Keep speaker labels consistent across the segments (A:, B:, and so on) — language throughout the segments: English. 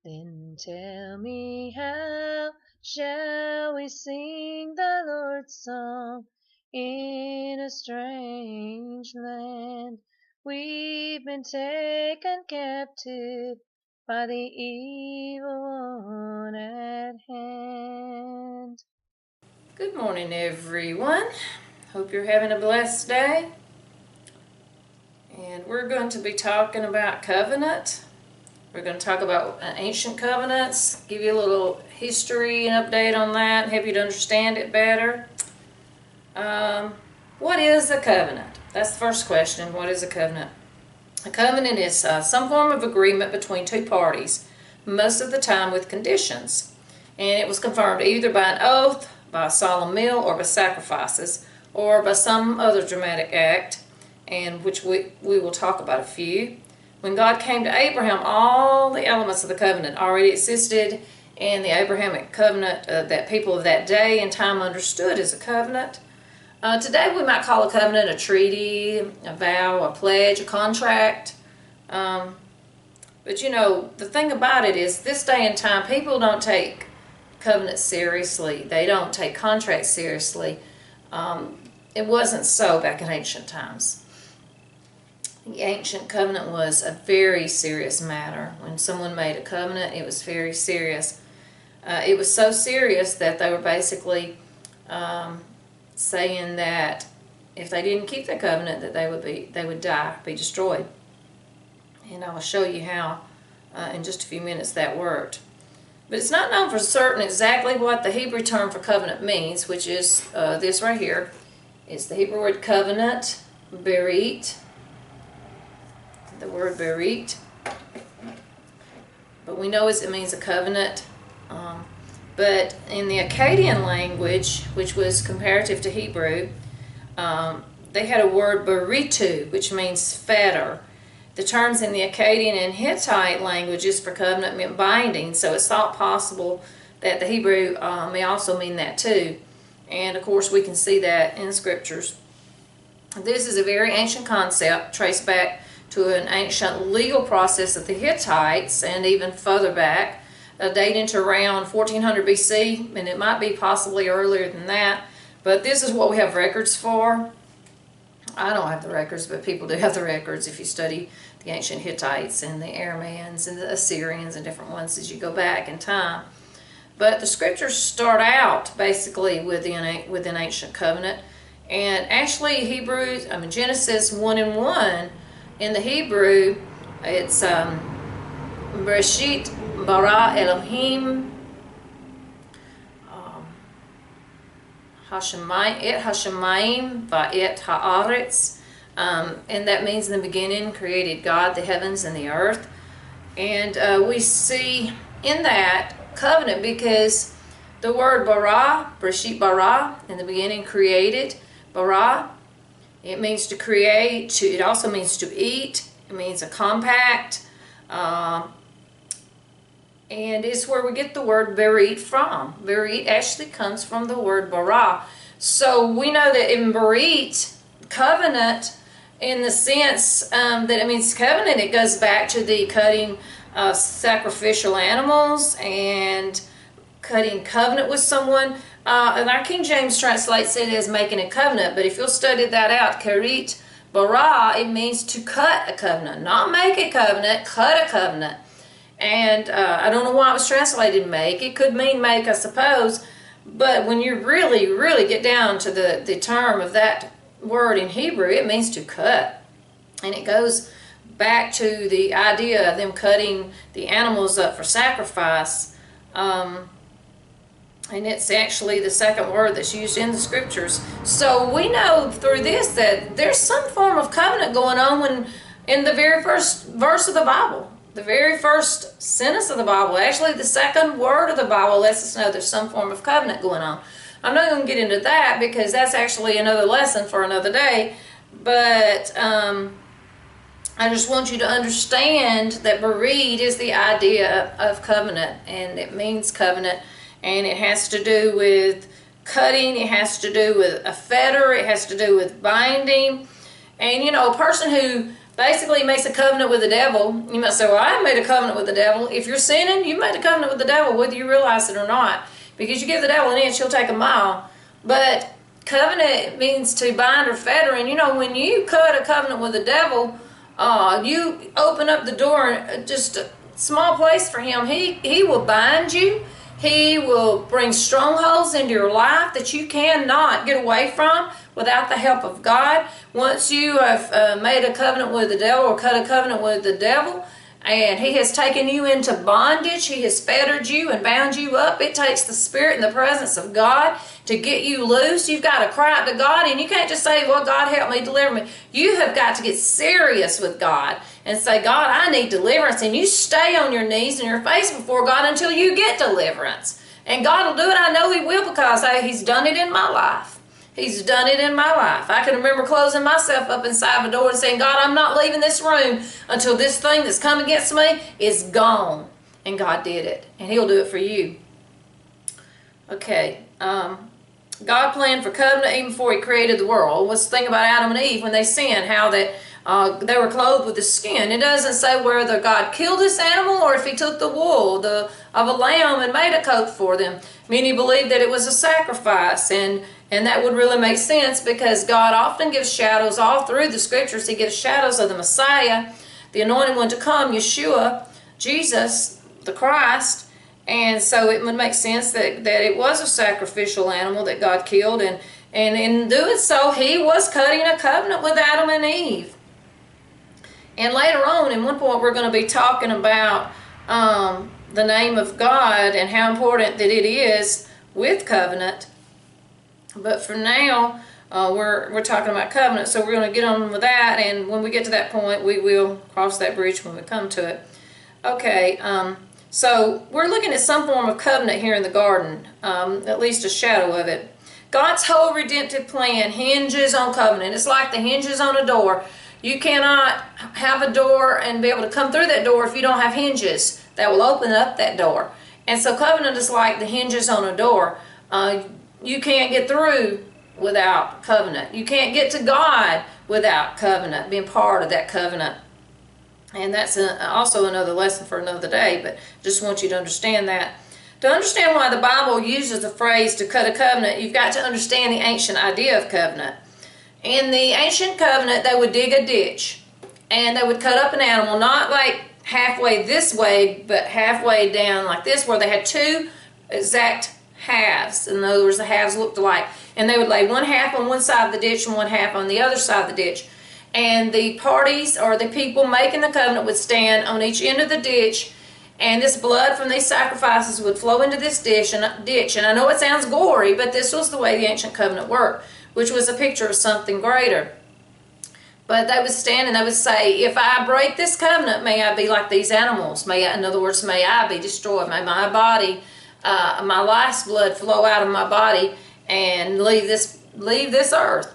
A: Then tell me, how shall we sing the Lord's song in a strange land? We've been taken captive by the evil one at hand.
B: Good morning, everyone. Hope you're having a blessed day. And we're going to be talking about covenant. We're going to talk about ancient covenants, give you a little history and update on that, help you to understand it better. What is a covenant? That's the first question. What is a covenant? A covenant is some form of agreement between two parties, most of the time with conditions. And it was confirmed either by an oath, by a solemn meal, or by sacrifices, or by some other dramatic act, and which we will talk about a few. When God came to Abraham, all the elements of the covenant already existed, and the Abrahamic covenant that people of that day and time understood as a covenant. Today we might call a covenant a treaty, a vow, a pledge, a contract. But you know, the thing about it is, this day and time, people don't take covenants seriously. They don't take contracts seriously. It wasn't so back in ancient times. The ancient covenant was a very serious matter. When someone made a covenant, it was very serious. It was so serious that they were basically saying that if they didn't keep the covenant, that they would die, be destroyed. And I will show you how in just a few minutes that worked. But it's not known for certain exactly what the Hebrew term for covenant means, which is this right here. It's the Hebrew word covenant, berit. The word berit. But we know it means a covenant. But in the Akkadian language, which was comparative to Hebrew, they had a word beritu, which means fetter. The terms in the Akkadian and Hittite languages for covenant meant binding, so it's thought possible that the Hebrew may also mean that too. And of course we can see that in the scriptures. This is a very ancient concept, traced back to an ancient legal process of the Hittites, and even further back, dating to around 1400 BC, and it might be possibly earlier than that, but this is what we have records for. I don't have the records, but people do have the records if you study the ancient Hittites and the Arameans and the Assyrians and different ones as you go back in time. But the scriptures start out basically with an ancient covenant, and actually Genesis 1:1 in the Hebrew, it's Bereshit bara Elohim Hashemayim va'et haaretz, and that means in the beginning created God the heavens and the earth. And we see in that covenant, because the word bara, Bereshit bara, in the beginning created, bara, it means to create, it also means to eat, it means a compact, and it's where we get the word berit from. Berit actually comes from the word bara. So we know that in berit, covenant, in the sense that it means covenant, it goes back to the cutting of sacrificial animals and cutting covenant with someone. And our King James translates it as making a covenant, but if you'll study that out, kerit bara, it means to cut a covenant, not make a covenant, cut a covenant. And I don't know why it was translated make. It could mean make, I suppose, but when you really, really get down to the term of that word in Hebrew, it means to cut. And it goes back to the idea of them cutting the animals up for sacrifice. And it's actually the second word that's used in the scriptures. So we know through this that there's some form of covenant going on in the very first verse of the Bible. The very first sentence of the Bible, actually the second word of the Bible, lets us know there's some form of covenant going on. I'm not going to get into that because that's actually another lesson for another day, but I just want you to understand that bereed is the idea of covenant, and it means covenant, and it has to do with cutting, it has to do with a fetter, it has to do with binding. And you know, a person who Basically, he makes a covenant with the devil. You might say, well, I haven't made a covenant with the devil. If you're sinning, you've made a covenant with the devil, whether you realize it or not. Because you give the devil an inch, he'll take a mile. But covenant means to bind or fetter. And, you know, when you cut a covenant with the devil, you open up the door, just a small place for him. He will bind you. He will bring strongholds into your life that you cannot get away from without the help of God. Once you have made a covenant with the devil or cut a covenant with the devil, and he has taken you into bondage, he has fettered you and bound you up, it takes the Spirit and the presence of God to get you loose. You've got to cry out to God, and you can't just say, well, God help me, deliver me. You have got to get serious with God and say, God, I need deliverance. And you stay on your knees and your face before God until you get deliverance. And God will do it. I know he will, because he's done it in my life. He's done it in my life. I can remember closing myself up inside the door and saying, God, I'm not leaving this room until this thing that's come against me is gone. And God did it. And he'll do it for you. Okay. God planned for covenant even before he created the world. What's the thing about Adam and Eve when they sinned? How that they were clothed with the skin. It doesn't say whether God killed this animal or if he took the wool of a lamb and made a coat for them. Many believe that it was a sacrifice, and that would really make sense, because God often gives shadows all through the scriptures. He gives shadows of the Messiah, the anointed one to come, Yeshua, Jesus, the Christ. And so it would make sense that it was a sacrificial animal that God killed, and in doing so, he was cutting a covenant with Adam and Eve. And later on, in one point, we're going to be talking about the name of God and how important that it is with covenant. But for now, we're talking about covenant, so we're going to get on with that, and when we get to that point, we will cross that bridge when we come to it. Okay, so we're looking at some form of covenant here in the garden, at least a shadow of it. God's whole redemptive plan hinges on covenant. It's like the hinges on a door. You cannot have a door and be able to come through that door if you don't have hinges that will open up that door. And so covenant is like the hinges on a door. You can't get through without covenant. You can't get to God without covenant, being part of that covenant. And that's also another lesson for another day, but just want you to understand that. To understand why the Bible uses the phrase to cut a covenant, you've got to understand the ancient idea of covenant. In the ancient covenant, they would dig a ditch, and they would cut up an animal, not like halfway this way, but halfway down like this, where they had two exact halves. In other words, the halves looked alike. And they would lay one half on one side of the ditch and one half on the other side of the ditch. And the parties, or the people making the covenant, would stand on each end of the ditch, and this blood from these sacrifices would flow into this ditch. And I know it sounds gory, but this was the way the ancient covenant worked, which was a picture of something greater. But they would stand and they would say, if I break this covenant, may I be like these animals. In other words, may I be destroyed. May my body, my life's blood flow out of my body and leave this earth.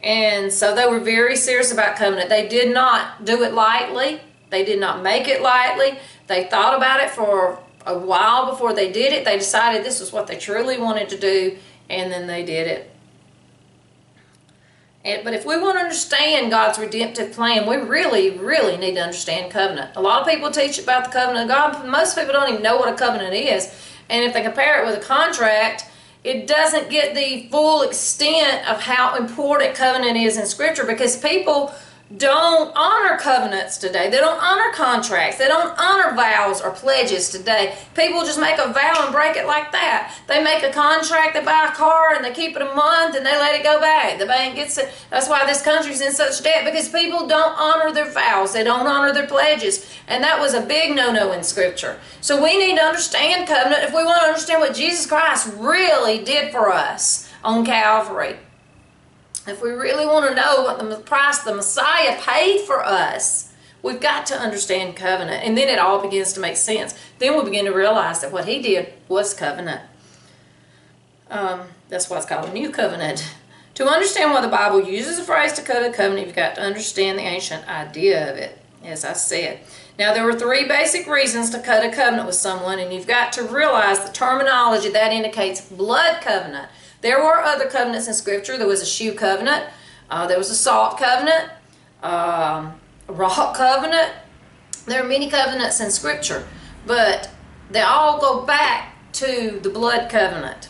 B: And so they were very serious about covenant. They did not do it lightly. They did not make it lightly. They thought about it for a while before they did it. They decided this was what they truly wanted to do, and then they did it. But if we want to understand God's redemptive plan, we really, really need to understand covenant. A lot of people teach about the covenant of God. Most people don't even know what a covenant is. And if they compare it with a contract, it doesn't get the full extent of how important covenant is in Scripture, because people don't honor covenants today. They don't honor contracts. They don't honor vows or pledges today. People just make a vow and break it like that. They make a contract, they buy a car, and they keep it a month, and they let it go back. The bank gets it. That's why this country's in such debt, because people don't honor their vows. They don't honor their pledges. And that was a big no-no in Scripture. So we need to understand covenant if we want to understand what Jesus Christ really did for us on Calvary. If we really want to know what the price the Messiah paid for us, we've got to understand covenant. And then it all begins to make sense. Then we begin to realize that what he did was covenant. That's why it's called a new covenant. To understand why the Bible uses the phrase to cut a covenant, you've got to understand the ancient idea of it, as I said. Now, there were three basic reasons to cut a covenant with someone, and you've got to realize the terminology that indicates blood covenant. There were other covenants in Scripture. There was a shoe covenant. There was a salt covenant. rock covenant. There are many covenants in Scripture, but they all go back to the blood covenant.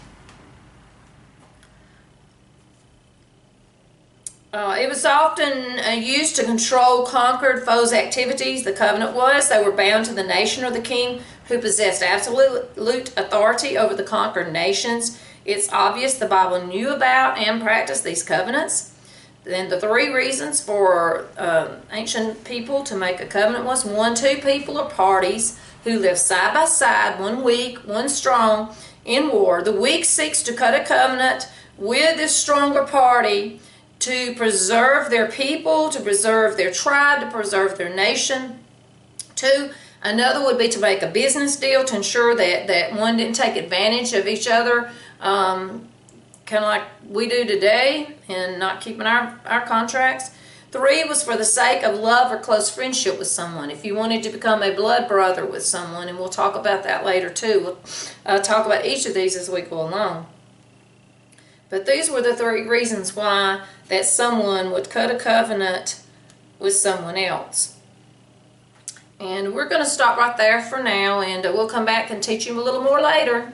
B: It was often used to control conquered foes' activities. The covenant was they were bound to the nation or the king who possessed absolute authority over the conquered nations. It's obvious the Bible knew about and practiced these covenants. Then the three reasons for ancient people to make a covenant was: 1, 2 people or parties who live side by side, one weak, one strong, in war. The weak seeks to cut a covenant with this stronger party to preserve their people, to preserve their tribe, to preserve their nation. 2, another would be to make a business deal to ensure that one didn't take advantage of each other, kind of like we do today, and not keeping our contracts. 3 was for the sake of love or close friendship with someone. If you wanted to become a blood brother with someone, and we'll talk about that later too. We'll talk about each of these as we go along. But these were the 3 reasons why that someone would cut a covenant with someone else. And we're going to stop right there for now, and we'll come back and teach you a little more later.